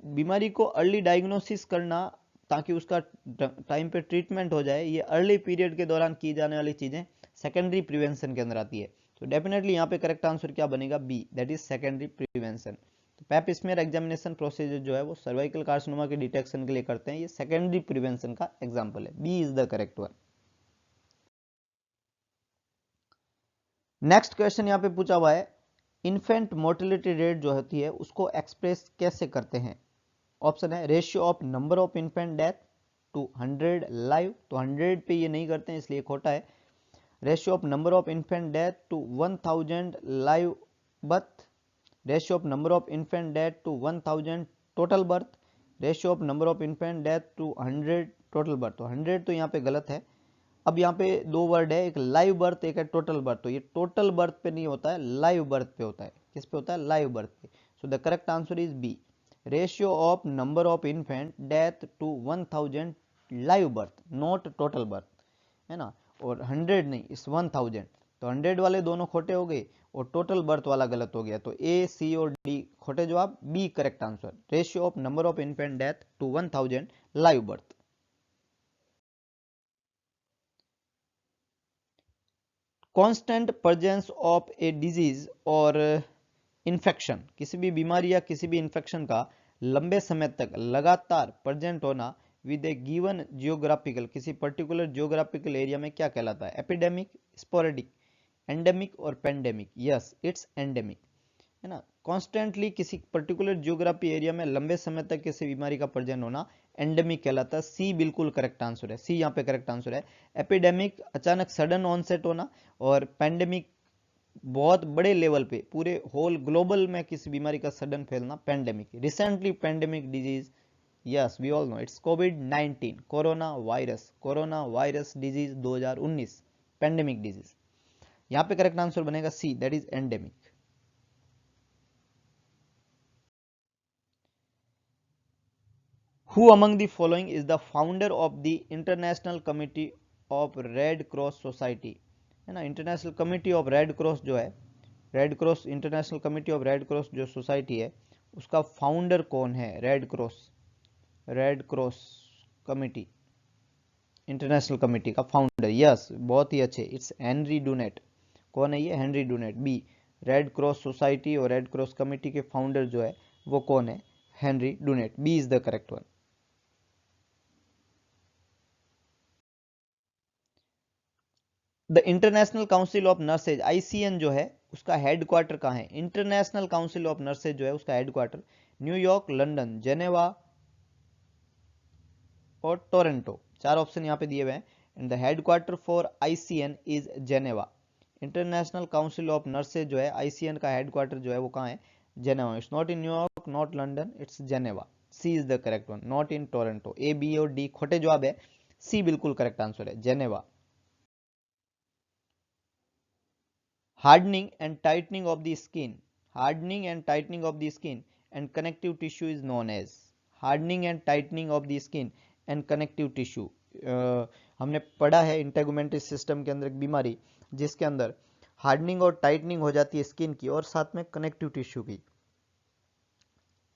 बीमारी को अर्ली डायग्नोसिस करना ताकि उसका टाइम पे ट्रीटमेंट हो जाए, ये अर्ली पीरियड के दौरान की जाने वाली चीजें सेकेंडरी प्रिवेंशन के अंदर आती है। तो डेफिनेटली यहाँ पे करेक्ट आंसर क्या बनेगा, B, that is secondary prevention. तो पैप स्मीयर एग्जामिनेशन प्रोसीजर जो है वो सर्वाइकल कार्सिनोमा के डिटेक्शन के लिए करते हैं, ये सेकेंडरी प्रिवेंशन का एग्जाम्पल है, B is the correct one. Next question यहाँ पे पूछा हुआ है, इन्फेंट मोर्टेलिटी रेट जो होती है उसको एक्सप्रेस कैसे करते हैं। ऑप्शन है ratio of number of infant death to 100 live, तो 100 पे ये नहीं करते हैं इसलिए खोटा है। Ratio of number of infant death to 1000 live birth, ratio of number of infant death to 1000 total birth, ratio of number of infant death to 100 total birth. तो 100 तो यहाँ पे गलत है। अब यहाँ पे दो वर्ड है, एक लाइव बर्थ एक है टोटल बर्थ, तो ये टोटल बर्थ पे नहीं होता है, लाइव बर्थ पे होता है। किस पे होता है, लाइव बर्थ पे। So the correct answer is B, ratio of number of infant death to 1000 live birth, not total birth, है ना। और 100 नहीं, इस 1000, तो 100 वाले दोनों खोटे हो गए और टोटल बर्थ वाला गलत हो गया। तो ए, सी और डी खोटे जवाब, B correct answer, ratio of number of infant death to 1000 live birth. Constant presence of a disease और इन्फेक्शन, किसी भी बीमारी या किसी भी इन्फेक्शन का लंबे समय तक लगातार प्रेजेंट होना विद ए गिवन जियोग्राफिकल, किसी पर्टिकुलर जियोग्राफिकल एरिया में क्या कहलाता है, एपिडेमिक, स्पोरेडिक, एंडेमिक और पेंडेमिक। यस, इट्स एंडेमिक, है ना। कॉन्स्टेंटली किसी पर्टिकुलर जियोग्राफी एरिया में लंबे समय तक किसी बीमारी का प्रेजेंट होना एंडेमिक कहलाता है। सी बिल्कुल करेक्ट आंसर है, सी यहाँ पे करेक्ट आंसर है। एपिडेमिक अचानक सडन ऑनसेट होना, और पेंडेमिक बहुत बड़े लेवल पे पूरे होल ग्लोबल में किसी बीमारी का सडन फैलना pandemic. Recently pandemic disease, yes we all know it's कोविड-19, corona virus disease 2019, pandemic disease. यहाँ पे करेक्ट आंसर बनेगा C, that is endemic. Who among the following is the founder of the International Committee of Red Cross Society, है ना। International committee of red cross जो है, red cross international committee of red cross जो society है, उसका founder कौन है। Red cross committee, international committee का फाउंडर, यस बहुत ही अच्छे, इट्स हेनरी डूनेट। कौन है ये, Henry Dunant. B, red cross society और रेड क्रॉस कमिटी के फाउंडर जो है वो कौन है, Henry Dunant. B is the correct one. The international council of nurses, ICN जो है उसका हेडक्वार्टर कहाँ है। इंटरनेशनल काउंसिल ऑफ नर्सेज जो है उसका हेडक्वार्टर न्यूयॉर्क, लंदन, जेनेवा और टोरंटो। चार ऑप्शन यहाँ पे दिए हुए हैं। And the headquarter for ICN is Geneva. International council of nurses जो है आईसीएन का हेडक्वार्टर जो है वो कहाँ है, Geneva. It's not in New York, not London, it's Geneva. C is the correct one, not in Toronto. A, B और D खोटे जवाब है, सी बिल्कुल करेक्ट आंसर है, Geneva. Hardening and tightening of the skin, hardening and tightening of the skin and connective tissue is known as, hardening and tightening of the skin and connective tissue। हमने पढ़ा है इंटेगुमेंटरी system के अंदर एक बीमारी जिसके अंदर हार्डनिंग और टाइटनिंग हो जाती है स्किन की और साथ में कनेक्टिव टिश्यू की।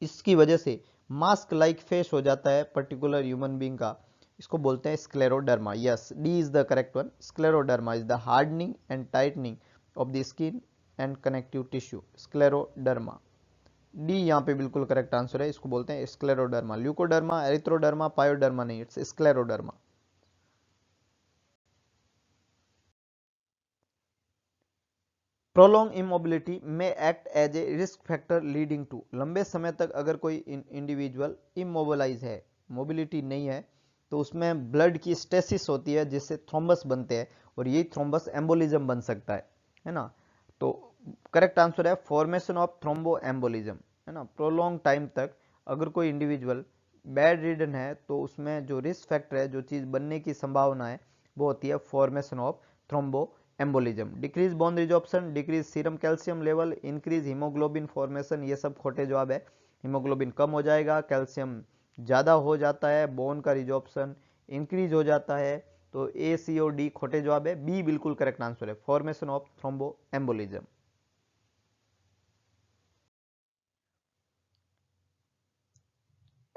इसकी वजह से मास्क लाइक फेस हो जाता है पर्टिकुलर ह्यूमन बीइंग का, इसको बोलते हैं scleroderma. Yes, D is the correct one, scleroderma is the hardening and tightening of the skin and connective tissue, scleroderma. D यहाँ पे बिल्कुल करेक्ट आंसर है, इसको बोलते हैं स्क्लेरोडर्मा। ल्यूकोडर्मा, एरिथ्रोडर्मा, पायोडर्मा नहीं, इट्स स्क्लेरोडर्मा। प्रोलॉन्ग इमोबिलिटी में act as a risk factor leading to, लंबे समय तक अगर कोई इंडिविजुअल इमोबलाइज है, मोबिलिटी नहीं है, तो उसमें ब्लड की स्टेसिस होती है जिससे थ्रोम्बस बनते हैं और यही थ्रोम्बस एम्बोलिज्म बन सकता है ना। तो करेक्ट आंसर है फॉर्मेशन ऑफ थ्रोम्बो एम्बोलिज्म, है ना। प्रोलॉन्ग टाइम तक अगर कोई इंडिविजुअल बेड रिडन है तो उसमें जो रिस्क फैक्टर है, जो चीज बनने की संभावना है, वो होती है formation of thrombo embolism. Decrease bone resorption, decrease serum calcium level, increase haemoglobin formation, ये सब खोटे जवाब है। हीमोग्लोबिन कम हो जाएगा, कैल्शियम ज्यादा हो जाता है, बोन का रिजॉर्प्शन इंक्रीज हो जाता है। तो ए, सी और डी खोटे जवाब है, बी बिल्कुल करेक्ट आंसर है, formation of thrombo embolism.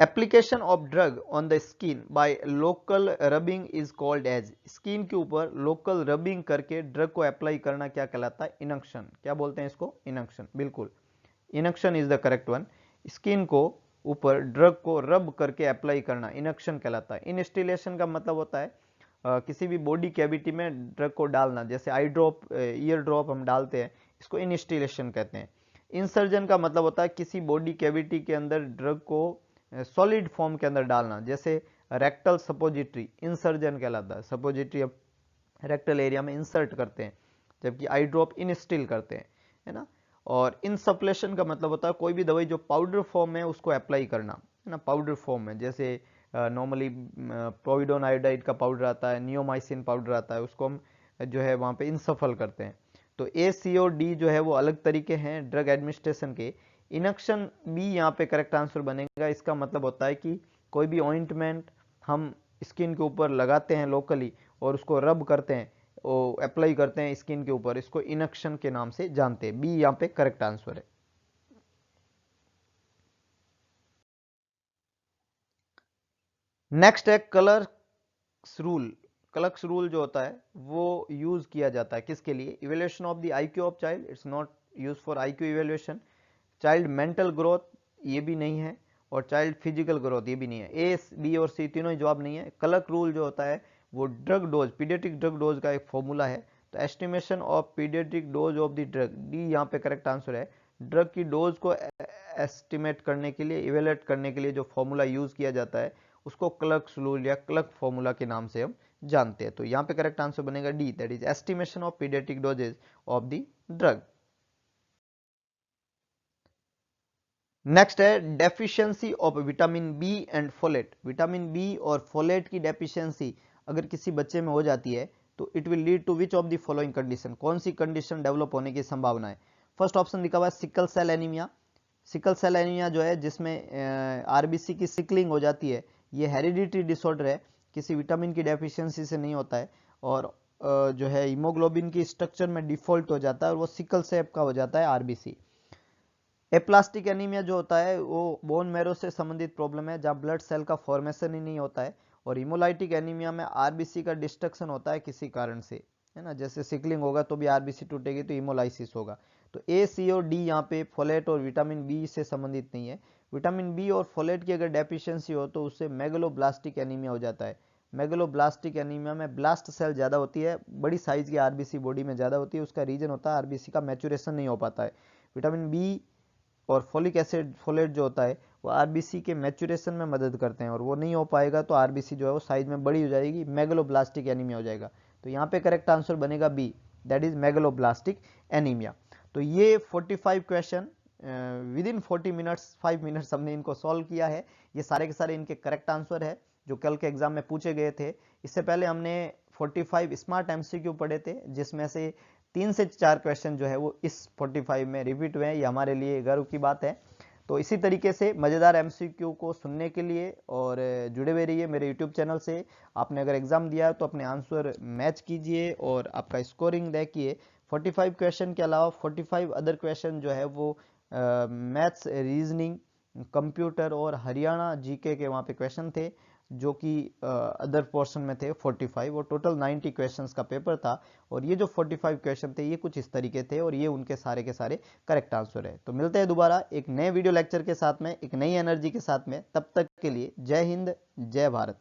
Application of drug on the skin by local rubbing is called as, skin के ऊपर लोकल रबिंग करके ड्रग को अप्लाई करना क्या कहलाता है? इनक्शन। क्या बोलते हैं इसको? इनक्शन। बिल्कुल, इनक्शन is the correct one. Skin को ऊपर ड्रग को रब करके अप्लाई करना इनक्शन कहलाता है। इनस्टिलेशन का मतलब होता है किसी भी बॉडी कैविटी में ड्रग को डालना, जैसे आई ड्रॉप, ईयर ड्रॉप हम डालते हैं, इसको इनस्टिलेशन कहते हैं। इंसर्जन का मतलब होता है किसी बॉडी कैविटी के अंदर ड्रग को सॉलिड फॉर्म के अंदर डालना, जैसे रेक्टल सपोजिटरी इंसर्जन कहलाता है। सपोजिटरी अब रेक्टल एरिया में इंसर्ट करते हैं, जबकि आई ड्रॉप इनस्टिल करते हैं, है ना। और इनसप्लेशन का मतलब होता है कोई भी दवाई जो पाउडर फॉर्म में उसको अप्लाई करना, है ना, पाउडर फॉर्म में, जैसे नॉर्मली प्रोविडोन आयोडाइड का पाउडर आता है, नियोमाइसिन पाउडर आता है, उसको हम जो है वहाँ पे इंसफल करते हैं। तो ए, सी और डी जो है वो अलग तरीके हैं ड्रग एडमिनिस्ट्रेशन के। इनक्शन बी यहाँ पे करेक्ट आंसर बनेगा। इसका मतलब होता है कि कोई भी ऑइंटमेंट हम स्किन के ऊपर लगाते हैं लोकली और उसको रब करते हैं, वो अप्लाई करते हैं स्किन के ऊपर, इसको इनक्शन के नाम से जानते हैं। बी यहाँ पे करेक्ट आंसर है। नेक्स्ट है क्लर्क्स रूल। क्लर्क्स रूल जो होता है वो यूज किया जाता है किसके लिए? Evaluation of the IQ of child, it's not use for IQ evaluation. Child mental growth, ये भी नहीं है, और चाइल्ड फिजिकल ग्रोथ, ये भी नहीं है। ए, बी और सी तीनों ही जवाब नहीं है। क्लर्क रूल जो होता है वो drug dose, paediatric drug dose का एक फॉर्मूला है। तो estimation of paediatric dose of the drug, D यहाँ पे करेक्ट आंसर है। ड्रग की डोज को एस्टिमेट करने के लिए, इवेलुएट करने के लिए जो फॉर्मूला यूज किया जाता है उसको क्लर्क रूल या क्लर्क फॉर्मूला के नाम से हम जानते हैं। तो यहाँ पे करेक्ट आंसर बनेगा D, that is estimation of paediatric doses of the drug. Next है deficiency of vitamin B and folate. Vitamin B और फोलेट की डेफिशिएंसी अगर किसी बच्चे में हो जाती है तो it will lead to which of the following condition, कौन सी कंडीशन डेवलप होने की संभावना है? फर्स्ट ऑप्शन लिखा हुआ है sickle cell anaemia. Sickle cell anaemia जो है जिसमें आरबीसी की सिकलिंग हो जाती है, ये हेरिडिटरी डिसऑर्डर है, किसी विटामिन की डेफिशिएंसी से नहीं होता है, और जो है हीमोग्लोबिन की स्ट्रक्चर में डिफॉल्ट हो जाता है और वो सिकल सेप का हो जाता है आरबीसी। एप्लास्टिक एनीमिया जो होता है वो बोन मैरो से संबंधित प्रॉब्लम है, जहाँ ब्लड सेल का फॉर्मेशन ही नहीं होता है। और हीमोलाइटिक एनीमिया में आरबीसी का डिस्ट्रक्शन होता है किसी कारण से, है ना, जैसे सिकलिंग होगा तो भी आरबीसी टूटेगी तो हीमोलाइसिस होगा। तो ए, सी और डी यहाँ पे फोलेट और विटामिन बी से संबंधित नहीं है। विटामिन बी और फोलेट की अगर डेफिशिएंसी हो तो उससे मेगलोब्लास्टिक एनीमिया हो जाता है। मेगलोब्लास्टिक एनीमिया में ब्लास्ट सेल ज्यादा होती है, बड़ी साइज की आरबीसी बॉडी में ज्यादा होती है, उसका रीजन होता है आरबीसी का मैचुरेशन नहीं हो पाता है। विटामिन बी और फोलिक एसिड, फोलेट जो होता है वो आरबीसी के मैचुरेशन में मदद करते हैं, और वो नहीं हो पाएगा तो आरबीसी जो है वो साइज में बड़ी हो जाएगी, मेगलोब्लास्टिक एनीमिया हो जाएगा। तो यहाँ पे करेक्ट आंसर बनेगा B, that is megaloblastic anaemia. तो ये 45 question within 40 minutes, 5 minutes हमने इनको सॉल्व किया है। ये सारे के सारे इनके करेक्ट आंसर है जो कल के एग्जाम में पूछे गए थे। इससे पहले हमने 45 स्मार्ट एमसीक्यू पढ़े थे, जिसमें से 3 से 4 क्वेश्चन जो है वो इस 45 में रिपीट हुए हैं। ये हमारे लिए गर्व की बात है। तो इसी तरीके से मज़ेदार एमसीक्यू को सुनने के लिए और जुड़े हुए रहिए मेरे यूट्यूब चैनल से। आपने अगर एग्जाम दिया है तो अपने आंसर मैच कीजिए और आपका स्कोरिंग देखिए। 45 क्वेश्चन के अलावा 45 अदर क्वेश्चन जो है वो मैथ्स, रीजनिंग, कंप्यूटर और हरियाणा जीके के वहाँ पे क्वेश्चन थे, जो कि अदर पोर्शन में थे 45, और टोटल 90 क्वेश्चंस का पेपर था। और ये जो 45 क्वेश्चन थे ये कुछ इस तरीके थे, और ये उनके सारे के सारे करेक्ट आंसर है। तो मिलते हैं दोबारा एक नए वीडियो लेक्चर के साथ में, एक नई एनर्जी के साथ में। तब तक के लिए जय हिंद, जय भारत।